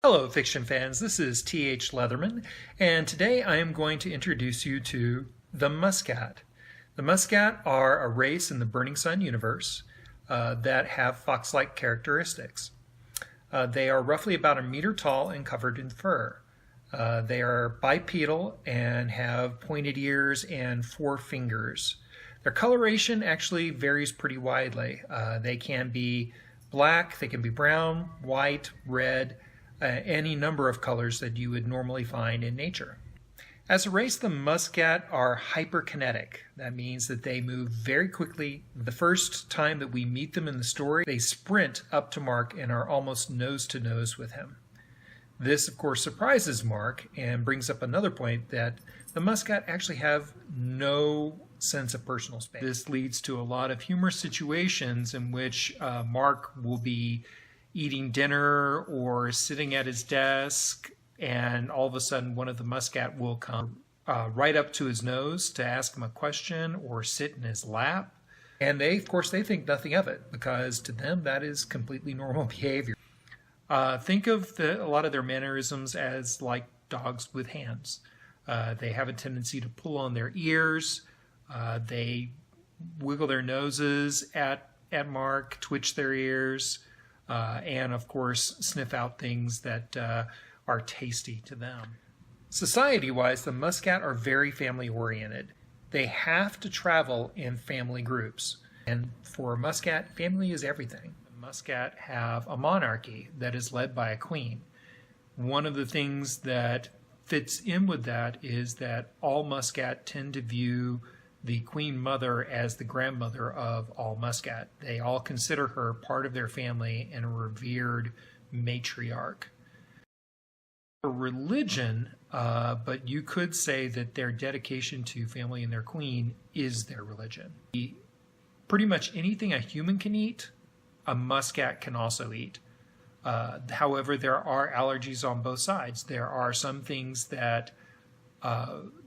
Hello fiction fans, this is T.H. Leatherman, and today I am going to introduce you to the Muscat. The Muscat are a race in the Burning Sun universe that have fox-like characteristics. They are roughly about a meter tall and covered in fur. They are bipedal and have pointed ears and 4 fingers. Their coloration actually varies pretty widely. They can be black, they can be brown, white, red, any number of colors that you would normally find in nature. As a race, the Muscat are hyperkinetic. That means that they move very quickly. The first time that we meet them in the story, they sprint up to Mark and are almost nose to nose with him. This, of course, surprises Mark and brings up another point that the Muscat actually have no sense of personal space. This leads to a lot of humorous situations in which Mark will be eating dinner or sitting at his desk, and all of a sudden one of the Muscat will come right up to his nose to ask him a question or sit in his lap. And they, of course, they think nothing of it because to them that is completely normal behavior. Think of a lot of their mannerisms as like dogs with hands. They have a tendency to pull on their ears. They wiggle their noses at Mark, twitch their ears, and of course sniff out things that are tasty to them. Society-wise, the Muscat are very family-oriented. They have to travel in family groups, and for a Muscat, family is everything. The Muscat have a monarchy that is led by a queen. One of the things that fits in with that is that all Muscat tend to view the Queen Mother as the grandmother of all Muscat. They all consider her part of their family and a revered matriarch. A religion, but you could say that their dedication to family and their queen is their religion. Pretty much anything a human can eat, a Muscat can also eat. However, there are allergies on both sides. There are some things that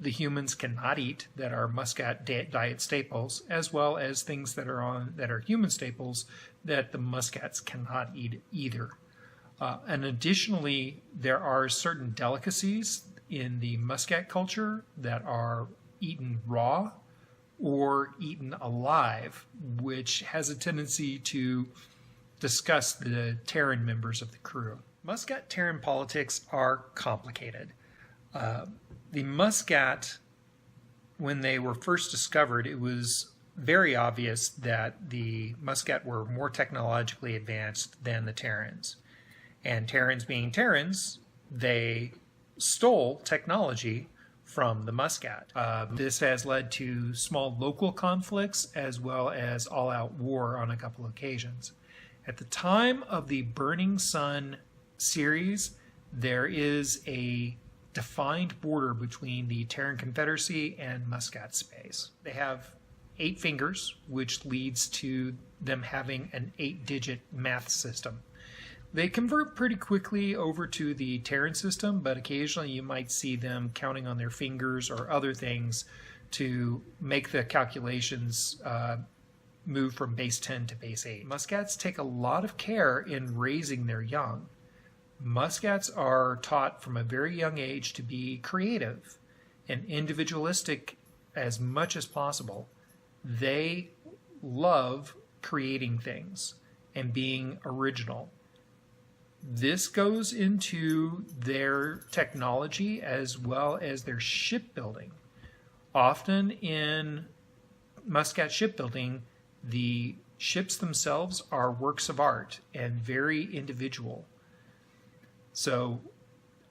the humans cannot eat that are Muscat diet staples, as well as things that are human staples that the Muscats cannot eat either. And additionally, there are certain delicacies in the Muscat culture that are eaten raw or eaten alive, which has a tendency to disgust the Terran members of the crew. Muscat-Terran politics are complicated. The Muscat, when they were first discovered, it was very obvious that the Muscat were more technologically advanced than the Terrans. And Terrans being Terrans, they stole technology from the Muscat. This has led to small local conflicts as well as all-out war on a couple of occasions. At the time of the Burning Sun series, there is a defined border between the Terran Confederacy and Muscat space. They have 8 fingers, which leads to them having an 8-digit math system. They convert pretty quickly over to the Terran system, but occasionally you might see them counting on their fingers or other things to make the calculations move from base 10 to base 8. Muscats take a lot of care in raising their young. Muscats are taught from a very young age to be creative and individualistic as much as possible. They love creating things and being original. This goes into their technology as well as their shipbuilding. Often in Muscat shipbuilding, the ships themselves are works of art and very individual. So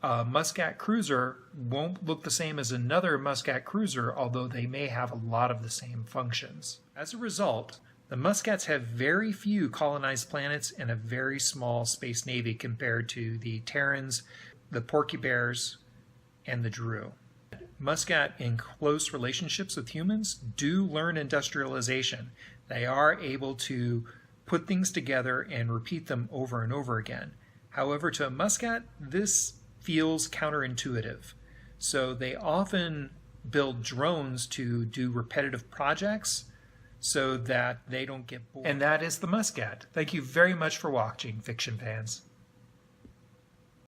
a Muscat cruiser won't look the same as another Muscat cruiser, although they may have a lot of the same functions. As a result, the Muscats have very few colonized planets and a very small space navy compared to the Terrans, the Porky Bears, and the Drew. Muscat, in close relationships with humans, do learn industrialization. They are able to put things together and repeat them over and over again. However, to a Muscat, this feels counterintuitive. So they often build drones to do repetitive projects so that they don't get bored. And that is the Muscat. Thank you very much for watching, fiction fans.